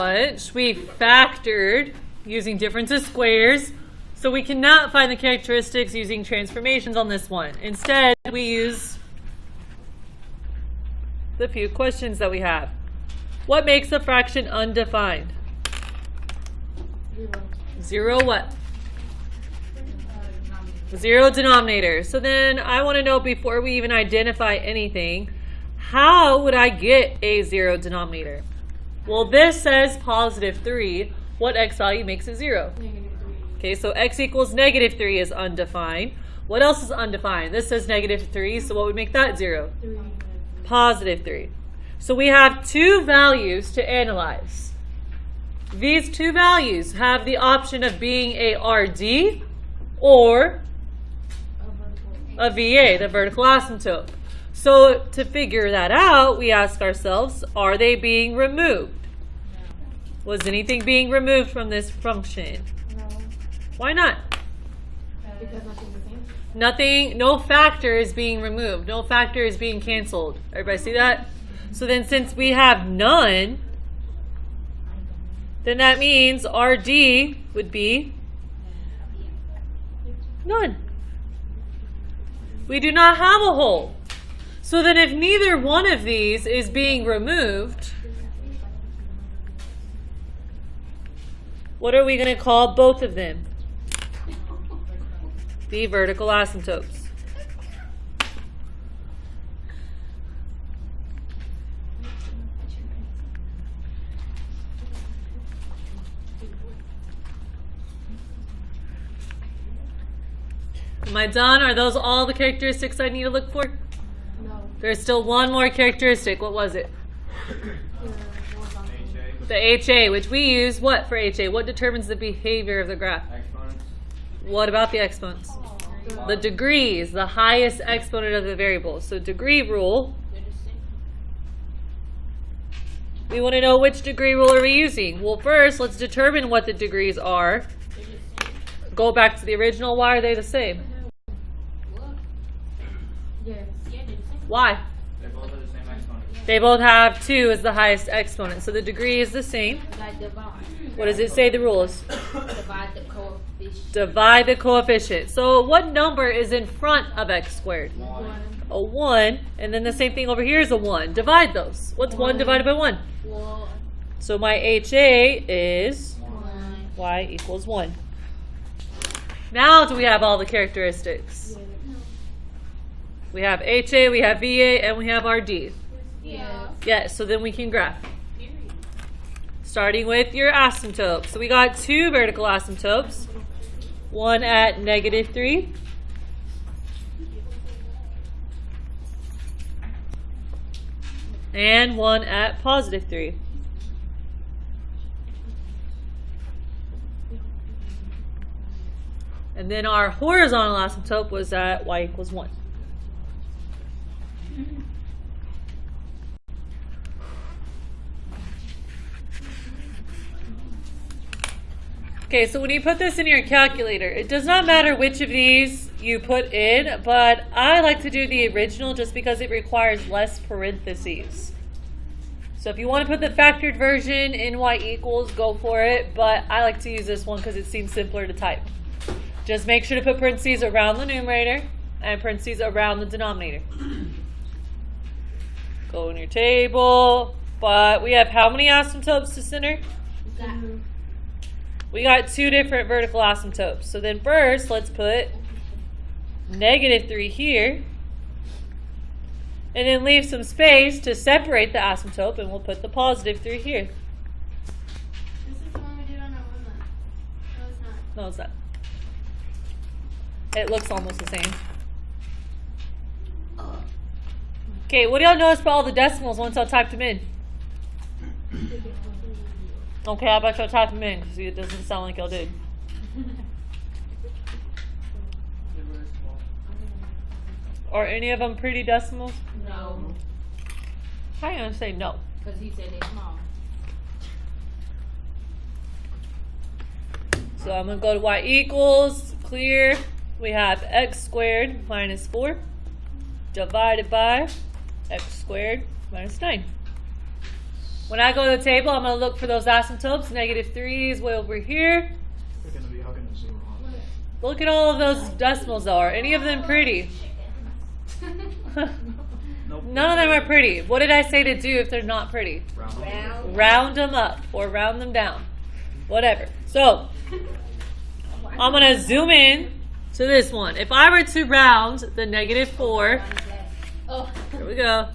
much we factored using difference of squares, so we cannot find the characteristics using transformations on this one. Instead, we use the few questions that we have. What makes a fraction undefined? Zero what? Zero denominator. So then I want to know, before we even identify anything, how would I get a zero denominator? Well, this says positive 3. What x value makes it 0? Okay, so x equals negative 3 is undefined. What else is undefined? This says negative 3, so what would make that 0? Positive 3. So we have two values to analyze. These two values have the option of being a RD or a VA, the vertical asymptote. So to figure that out, we ask ourselves, are they being removed? Was anything being removed from this function? No. Why not? Because nothing's the same. Nothing, no factor is being removed. No factor is being canceled. Everybody see that? So then since we have none, then that means RD would be none. We do not have a whole. So then if neither one of these is being removed, what are we going to call both of them? The vertical asymptotes. Am I done? Are those all the characteristics I need to look for? No. There's still one more characteristic. What was it? The HA, which we use what for HA? What determines the behavior of the graph? Exponents. What about the exponents? The degree is the highest exponent of the variable. So degree rule. We want to know which degree rule are we using. Well, first, let's determine what the degrees are. Go back to the original. Why are they the same? Yes. Why? They both have the same exponent. They both have 2 as the highest exponent. So the degree is the same. Like divide. What does it say the rule is? Divide the coefficient. Divide the coefficient. So what number is in front of x squared? A 1. And then the same thing over here is a 1. Divide those. What's 1 divided by 1? 1. So my HA is 1. y equals 1. Now do we have all the characteristics? We have HA, we have VA, and we have RD. Yeah. Yes, so then we can graph. Starting with your asymptote. So we got 2 vertical asymptotes. One at negative 3. And one at positive 3. And then our horizontal asymptote was at y equals 1. Okay, so when you put this in your calculator, it does not matter which of these you put in, but I like to do the original just because it requires less parentheses. So if you want to put the factored version in y equals, go for it, but I like to use this one because it seems simpler to type. Just make sure to put parentheses around the numerator and parentheses around the denominator. Go in your table, but we have how many asymptotes to center? We got 2 different vertical asymptotes. So then first, let's put negative 3 here. And then leave some space to separate the asymptote, and we'll put the positive 3 here. This is the one we did on our one month. No, it's not. No, it's not. It looks almost the same. Okay, what do y'all notice about all the decimals once I typed them in? Okay, how about y'all type them in? Because it doesn't sound like y'all did. They're very small. Are any of them pretty decimals? No. How are you going to say no? Because he said they're small. So I'm going to go to y equals, clear. We have x squared minus 4 divided by x squared minus 9. When I go to the table, I'm going to look for those asymptotes. -3 is way over here. They're going to be hugging the zero on it. Look at all of those decimals, though. Are any of them pretty? Nope. None of them are pretty. What did I say to do if they're not pretty? Round. Round them up or round them down. Whatever. So, I'm going to zoom in to this one. If I were to round the -4, Oh. here we go.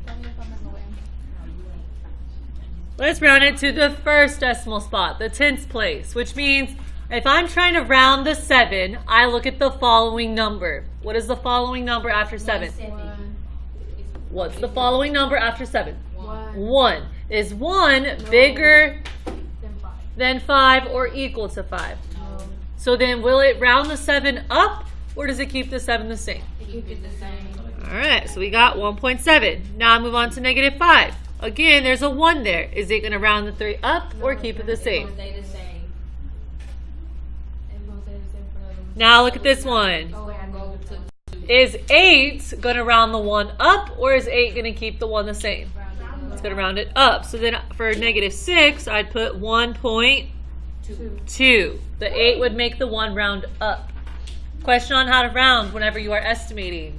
Tell me if I'm in the way. Let's round it to the first decimal spot, the 10th place, which means if I'm trying to round the 7, I look at the following number. What is the following number after 7? 1. What's the following number after 7? 1. 1. Is 1 bigger Then 5. than 5 or equal to 5? No. So then will it round the 7 up or does it keep the 7 the same? Keep it the same. All right, so we got 1.7. Now I move on to -5. Again, there's a 1 there. Is it going to round the 3 up or keep it the It's same? gonna stay the same. It's gonna stay the same for the other one. Now look at this one. Oh, I go to Is 8 going to round the 1 up or is 8 going to keep the 1 the same? It's going to round it up. So then for -6, I'd put 1.2. The 8 would make the 1 round up. Question on how to round whenever you are estimating.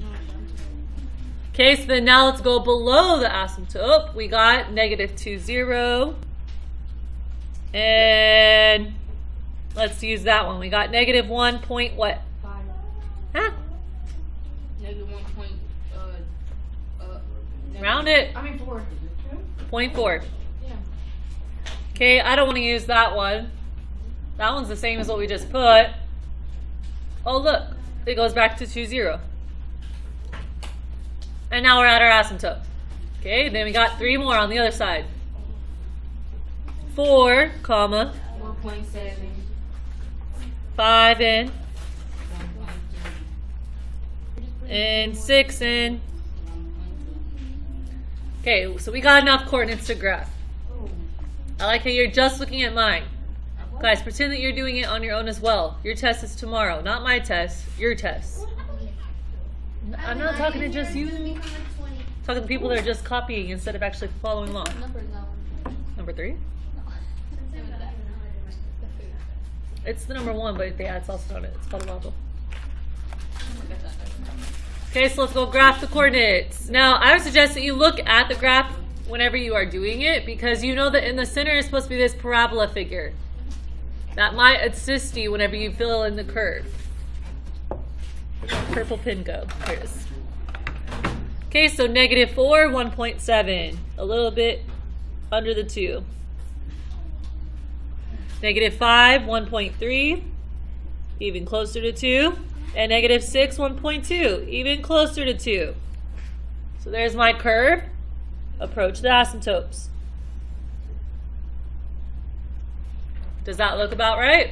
Okay, so then now let's go below the asymptote. We got -20. And let's use that one. We got -1 point what? 5. Huh? -1 point. Round it. I mean 4. 0.4. Yeah. Okay, I don't want to use that one. That one's the same as what we just put. Oh, look. It goes back to 20. And now we're at our asymptote. Okay, then we got 3 more on the other side. 4, comma, 1.7. 5 in, and 6 in. Okay, so we got enough coordinates to graph. I like how you're just looking at mine. Guys, pretend that you're doing it on your own as well. Your test is tomorrow, not my test, your test. I'm not talking to just you. I'm talking to people that are just copying instead of actually following along. Number is that one. Number 3? It's the number 1, but they add salsa on it. It's called a waffle. Okay, so let's go graph the coordinates. Now, I would suggest that you look at the graph whenever you are doing it because you know that in the center is supposed to be this parabola figure. That might assist you whenever you fill in the curve. Purple pin go. Here it is. Okay, so -4, 1.7. A little bit under the 2. -5, 1.3. Even closer to 2. And -6, 1.2. Even closer to 2. So there's my curve. Approach the asymptotes. Does that look about right?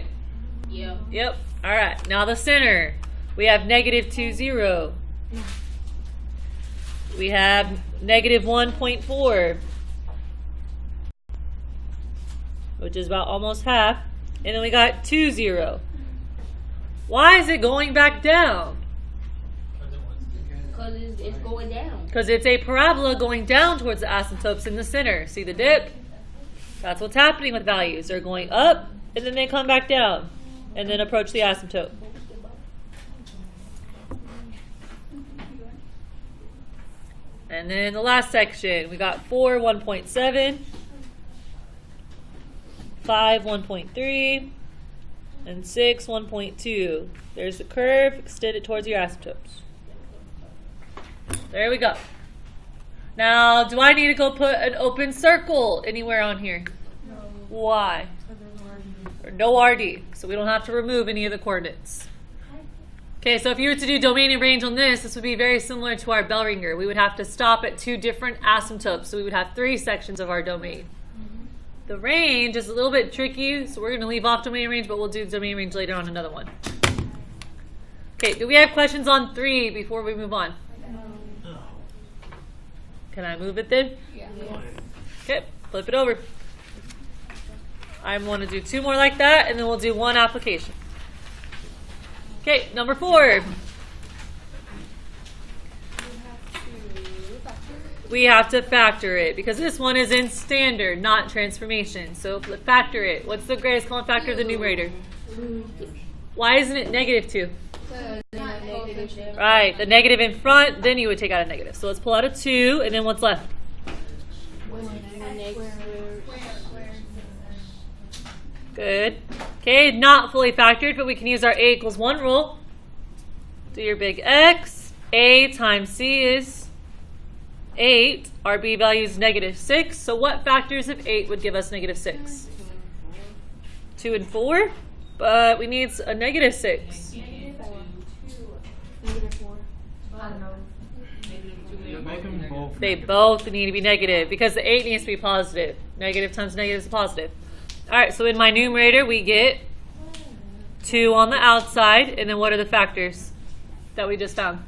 Yeah. Yep. All right. Now the center. We have -20. We have -1.4, which is about almost half. And then we got 20. Why is it going back down? Because it's going down. Because it's a parabola going down towards the asymptotes in the center. See the dip? That's what's happening with values. They're going up, and then they come back down, and then approach the asymptote. And then the last section, we got 4, 1.7, 5, 1.3, and 6, 1.2. There's the curve, extend it towards your asymptotes. There we go. Now, do I need to go put an open circle anywhere on here? No. Why? Because there's no RD. Or no RD, so we don't have to remove any of the coordinates. Okay, so if you were to do domain and range on this would be very similar to our bell ringer. We would have to stop at 2 different asymptotes, so we would have 3 sections of our domain. The range is a little bit tricky, so we're going to leave off domain and range, but we'll do domain and range later on another one. Okay, do we have questions on 3 before we move on? Can I move it then? Yeah. Okay, flip it over. I want to do 2 more like that, and then we'll do 1 application. Okay, number 4. we have to factor it because this one is in standard, not transformation. So factor it. What's the greatest common factor of the numerator? Why isn't it negative 2? Right, the negative in front, then you would take out a negative. So let's pull out a 2, and then what's left? Good. Okay, not fully factored, but we can use our A equals 1 rule. Do your big X. A times C is 8. Our B value is negative 6. So what factors of 8 would give us negative 6? 2 and 4. But we need a negative 6. Make them both. They both need to be negative because the 8 needs to be positive. Negative times negative is positive. All right, so in my numerator, we get 2 on the outside. And then what are the factors that we just found?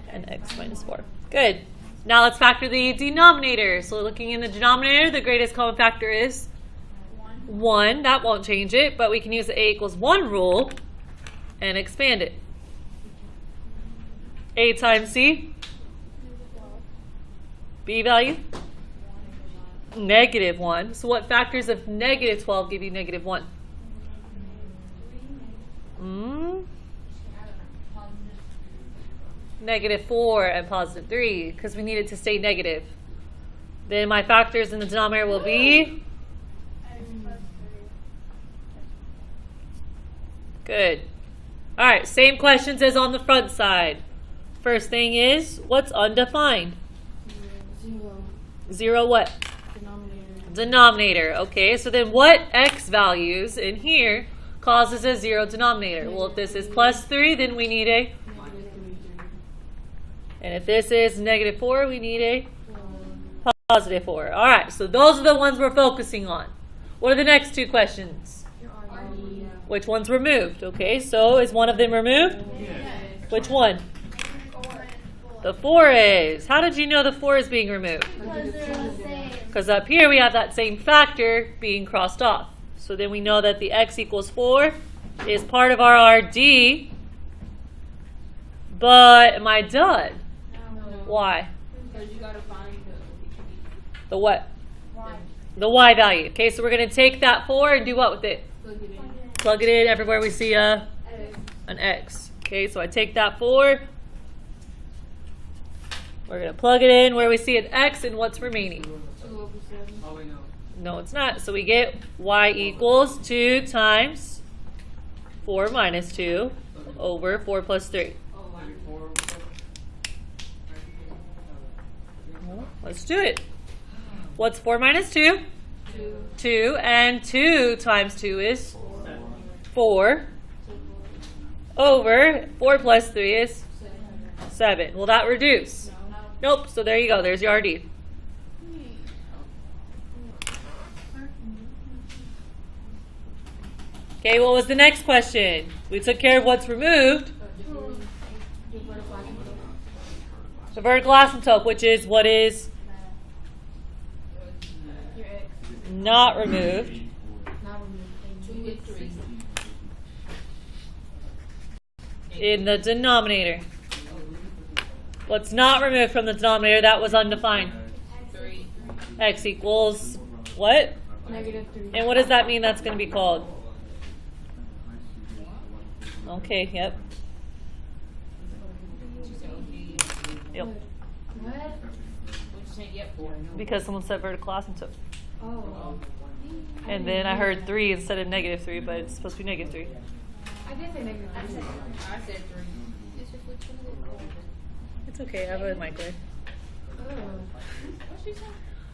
And x minus 4. Good. Now let's factor the denominator. So looking in the denominator, the greatest common factor is 1. That won't change it, but we can use the A equals 1 rule and expand it. A times C. B value? Negative 1. So what factors of negative 12 give you negative 1? Negative 4 and positive 3 because we need it to stay negative. Then my factors in the denominator will be good. All right, same questions as on the front side. First thing is, what's undefined? 0 what? Denominator. Okay, so then what x values in here causes a 0 denominator? Well, if this is plus 3, then we need a... And if this is negative 4, we need a positive 4. All right, so those are the ones we're focusing on. What are the next two questions? Which one's removed? Okay, so is one of them removed? Which one? The 4 is. How did you know the 4 is being removed? Because up here we have that same factor being crossed off. So then we know that the x equals 4 is part of our RD. But am I done? Why? Because you gotta find The what? The y value. Okay, so we're going to take that 4 and do what with it? Plug it in everywhere we see an x. Okay, so I take that 4. We're going to plug it in where we see an x and what's remaining. Oh, wait, no. No, it's not. So we get y equals 2 times 4 minus 2 over 4 plus 3. Let's do it. What's 4 minus 2? 2. And 2 times 2 is 4. Over 4 plus 3 is 7. Will that reduce? Nope. So there you go. There's your RD. Okay, what was the next question? We took care of what's removed. The vertical asymptote, which is what is not removed. In the denominator. What's not removed from the denominator, that was undefined. X equals what? -3. And what does that mean that's going to be called? Okay, yep. Yep. Because someone said vertical asymptote. Oh. And then I heard 3 instead of -3, but it's supposed to be -3. I did say -3. I said 3. It's okay, I have a microwave.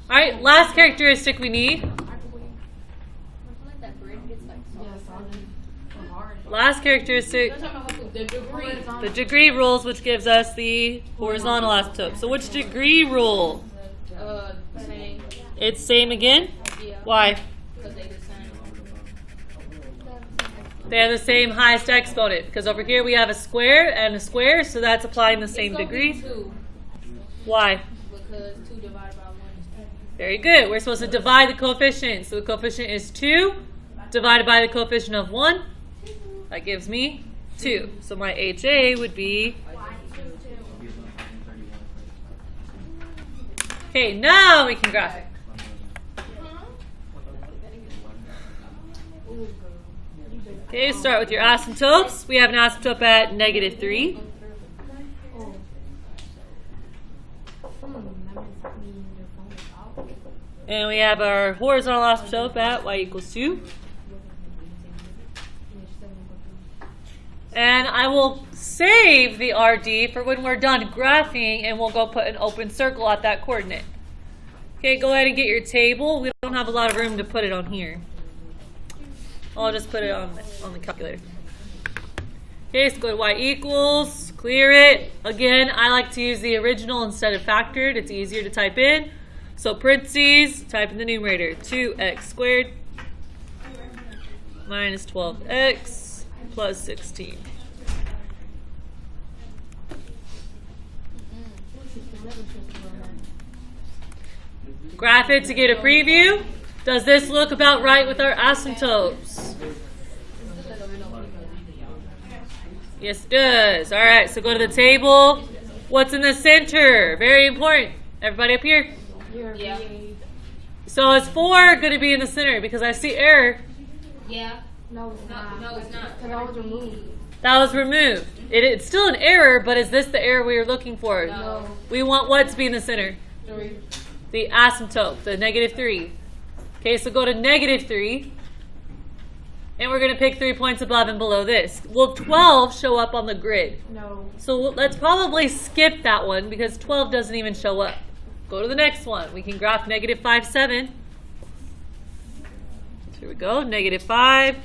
Alright, last characteristic we need. Last characteristic, the degree rules, which gives us the horizontal asymptote. So which degree rule? Same. It's same again? Yeah. Why? Because they the same. They have the same highest exponent. Because over here we have a square and a square, so that's applying the same It's gonna degree. be 2. Why? Because 2 divided by 1 is 2. Very good. We're supposed to divide the coefficient. So the coefficient is 2 divided by the coefficient of 1. That gives me 2. So my HA would be Okay, now we can graph it. Okay, start with your asymptotes. We have an asymptote at -3. And we have our horizontal asymptote at y equals 2. And I will save the RD for when we're done graphing, and we'll go put an open circle at that coordinate. Okay, go ahead and get your table. We don't have a lot of room to put it on here. I'll just put it on the calculator. Okay, so go to y equals, clear it. Again, I like to use the original instead of factored. It's easier to type in. So parentheses, type in the numerator, 2x squared minus 12x plus 16. Graph it to get a preview. Does this look about right with our asymptotes? Yes, it does. All right, so go to the table. What's in the center? Very important. Everybody up here? Yeah. So is 4 going to be in the center? Because I see error. Yeah. No, it's not. No, it's not. Because I was removed. That was removed. It's still an error, but is this the error we were looking for? No. We want what to be in the center? 3. The asymptote, the -3. Okay, so go to -3. And we're going to pick 3 points above and below this. Will 12 show up on the grid? No. So let's probably skip that one because 12 doesn't even show up. Go to the next one. We can graph -5, 7. Here we go. -5.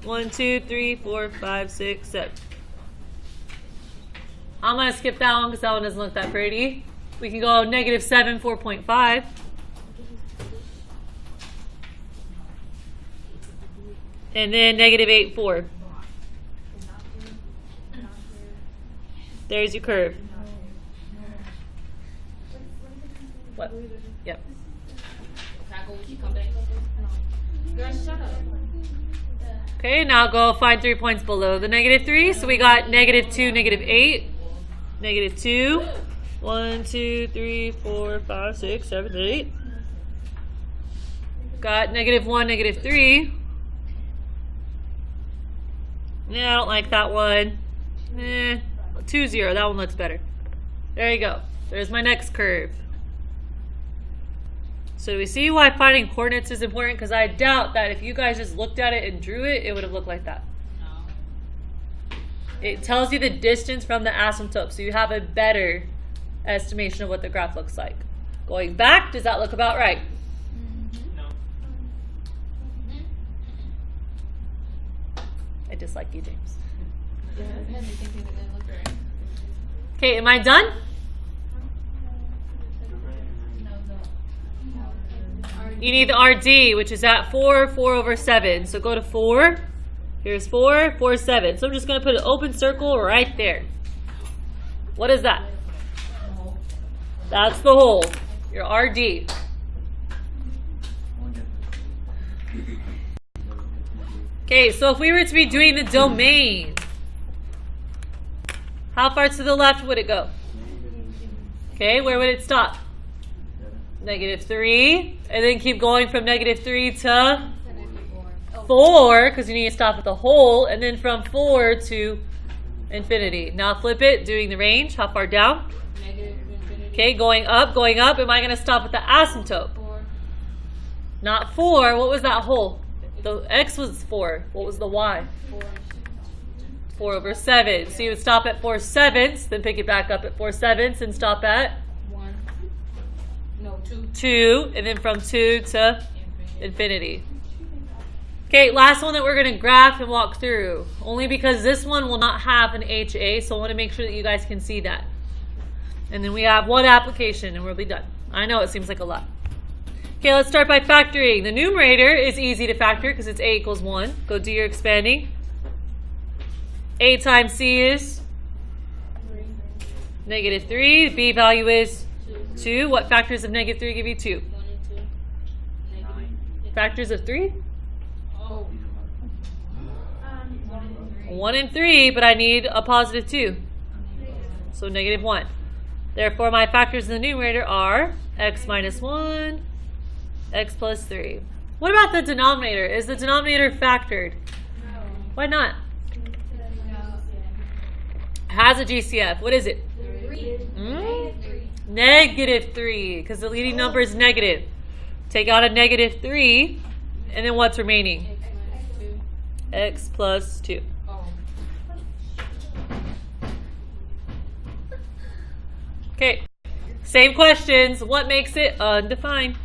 1, 2, 3, 4, 5, 6, 7. I'm going to skip that one because that one doesn't look that pretty. We can go -7, 4.5. And then -8, 4. There's your curve. What? Yep. Tackle, you come back. Girl, shut up. Okay, now go find 3 points below the -3. So we got -2, -8, -2. 1, 2, 3, 4, 5, 6, 7, 8. Got -1, -3. Yeah, I don't like that one. 2, 0. That one looks better. There you go. There's my next curve. So do we see why finding coordinates is important? Because I doubt that if you guys just looked at it and drew it, it would have looked like that. No. It tells you the distance from the asymptote, so you have a better estimation of what the graph looks like. Going back, does that look about right? No. I dislike you, James. Yeah, I had me thinking it didn't look right. Okay, am I done? You need the RD, which is at 4, 4 over 7. So go to 4. Here's 4, 4, 7. So I'm just going to put an open circle right there. What is that? That's the hole. Your RD. Okay, so if we were to be doing the domain, how far to the left would it go? Okay, where would it stop? -3, and then keep going from -3 to 4, because you need to stop at the hole, and then from 4 to infinity. Now flip it, doing the range. How far down? Negative infinity. Okay, going up, going up. Am I going to stop at the asymptote? 4. Not 4. What was that hole? The x was 4. What was the y? 4. 4 over 7. So you would stop at 4/7, then pick it back up at 4/7, and stop at 1. No, 2. 2, and then from 2 to infinity. Okay, last one that we're going to graph and walk through. Only because this one will not have an HA, so I want to make sure that you guys can see that. And then we have one application, and we'll be done. I know it seems like a lot. Okay, let's start by factoring. The numerator is easy to factor because it's a equals 1. Go do your expanding. A times c is -3. The b value is 2. What factors of -3 give you 2? 1 and 2. Negative. Factors of 3? Oh. 1 and 3, but I need a positive 2. So -1. Therefore, my factors in the numerator are x minus 1, x plus 3. What about the denominator? Is the denominator factored? No. Why not? No. It has a GCF. What is it? 3. Negative 3, because the leading number is negative. Take out a negative 3, and then what's remaining? X plus 2. Oh. Okay, same questions. What makes it undefined?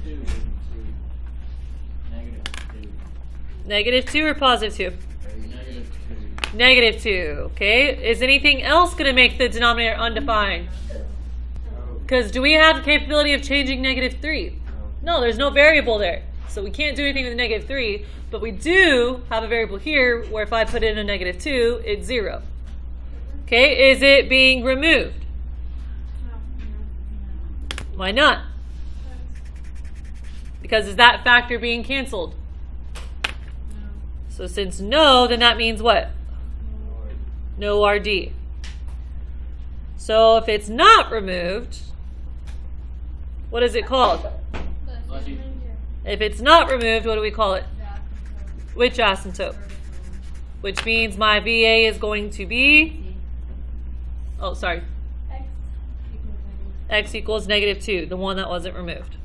2. Negative 2 or positive 2? Negative 2. Negative 2, okay. Is anything else going to make the denominator undefined? Because do we have the capability of changing negative 3? No, there's no variable there. So we can't do anything with negative 3, but we do have a variable here where if I put in a negative 2, it's 0. Okay, is it being removed? Why not? Because is that factor being canceled? So since no, then that means what? No RD. So if it's not removed, what is it called? If it's not removed, what do we call it? Which asymptote? Which means my VA is going to be, oh, sorry, x equals negative 2, the one that wasn't removed.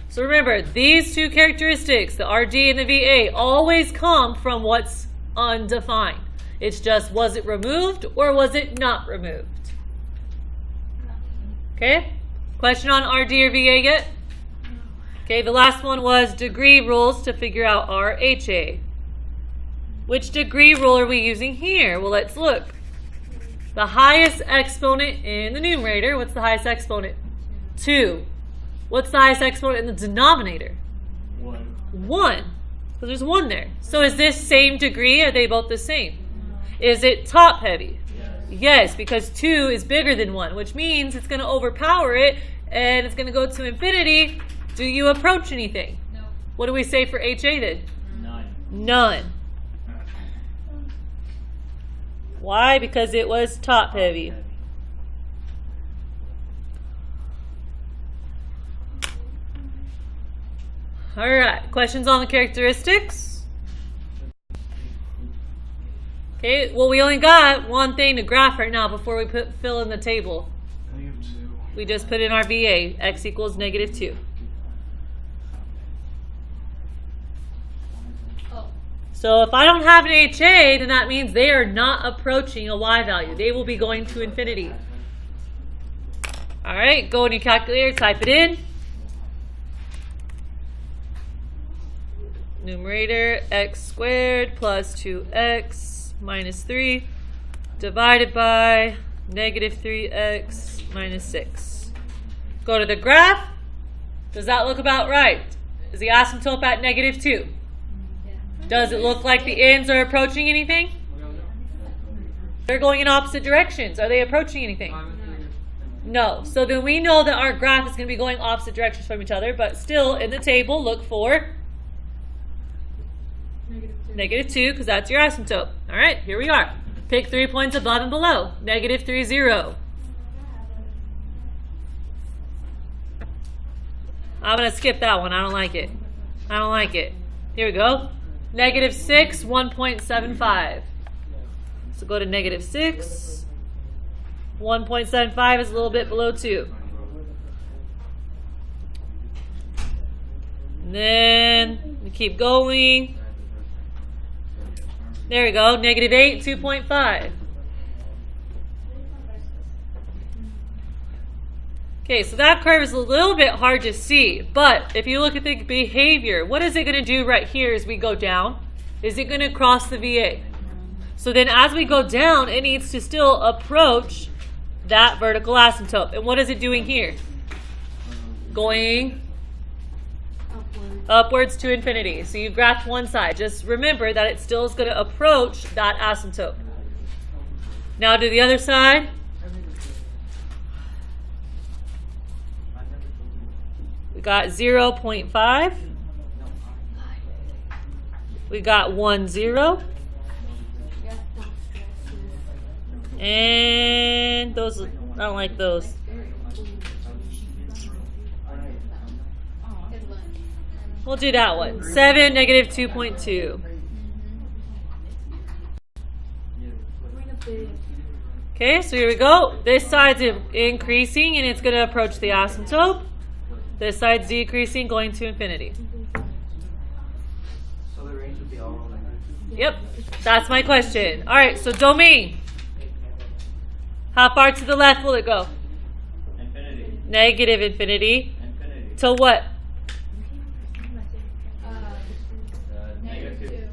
So remember, these two characteristics, the RD and the VA, always come from what's undefined. It's just, was it removed or was it not removed? Okay? Question on RD or VA yet? Okay, the last one was degree rules to figure out our HA. Which degree rule are we using here? Well, let's look. The highest exponent in the numerator, what's the highest exponent? 2. What's the highest exponent in the denominator? 1. 1. So there's 1 there. So is this same degree? Are they both the same? Is it top heavy? Yes, because 2 is bigger than 1, which means it's going to overpower it and it's going to go to infinity. Do you approach anything? No. What do we say for HA then? 9. None. Why? Because it was top heavy. All right, questions on the characteristics? Okay, well, we only got one thing to graph right now before we fill in the table. Negative 2. We just put in our VA, x equals negative 2. Oh. So if I don't have an HA, then that means they are not approaching a Y value. They will be going to infinity. All right, go in your calculator, type it in. Numerator, x squared plus 2x minus 3 divided by negative 3x minus 6. Go to the graph. Does that look about right? Is the asymptote at negative 2? Does it look like the ends are approaching anything? They're going in opposite directions. Are they approaching anything? No. So then we know that our graph is going to be going opposite directions from each other, but still in the table, look for negative 2, because that's your asymptote. All right, here we are. Pick 3 points above and below. Negative 3, 0. I'm going to skip that one. I don't like it. I don't like it. Here we go. Negative 6, 1.75. So go to negative 6. 1.75 is a little bit below 2. And then we keep going. There we go. Negative 8, 2.5. Okay, so that curve is a little bit hard to see, but if you look at the behavior, what is it going to do right here as we go down? Is it going to cross the VA? So then as we go down, it needs to still approach that vertical asymptote. And what is it doing here? Going upwards to infinity. So you graphed one side. Just remember that it still is going to approach that asymptote. Now do the other side. We got 0.5. We got 1, 0. And those, I don't like those. We'll do that one. 7, negative 2.2. Okay, so here we go. This side's increasing and it's going to approach the asymptote. This side's decreasing, going to infinity. So the range would be all like that. Yep, that's my question. All right, so domain. How far to the left will it go? Infinity. Negative infinity. Infinity. To what? Negative 2.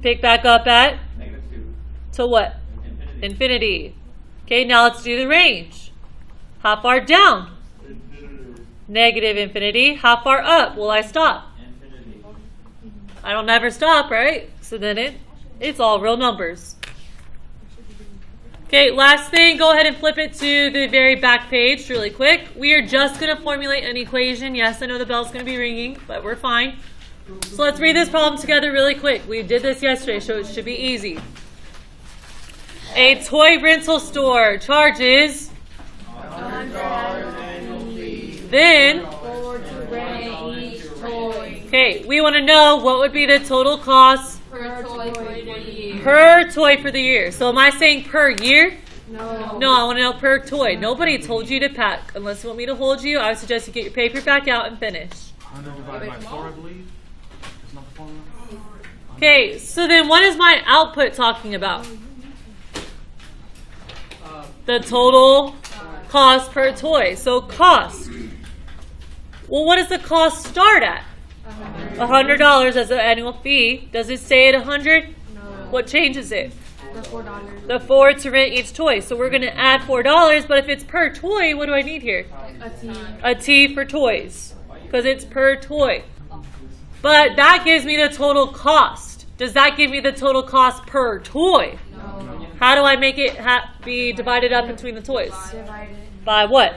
Pick back up at? Negative 2. To what? Infinity. Infinity. Okay, now let's do the range. How far down? Negative infinity. How far up will I stop? Infinity. I don't never stop, right? So then it's all real numbers. Okay, last thing, go ahead and flip it to the very back page really quick. We are just going to formulate an equation. Yes, I know the bell's going to be ringing, but we're fine. So let's read this problem together really quick. We did this yesterday, so it should be easy. A toy rental store charges then okay, we want to know what would be the total cost Per toy for the year. per toy for the year. So am I saying per year? No. No, I want to know per toy. Nobody told you to pack. Unless you want me to hold you, I would suggest you get your paper back out and finish. 100 divided by 4, I believe. That's not the formula. Okay, so then what is my output talking about? The total cost per toy. So cost. Well, what does the cost start at? $100 as an annual fee. Does it say at 100? No. What changes it? The $4. The 4 to rent each toy. So we're going to add $4, but if it's per toy, what do I need here? A T. A T for toys, because it's per toy. But that gives me the total cost. Does that give me the total cost per toy? No. How do I make it be divided up between the toys? Divided. By what?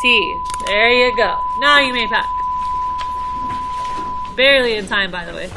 T. There you go. Now you may pack. Barely in time, by the way.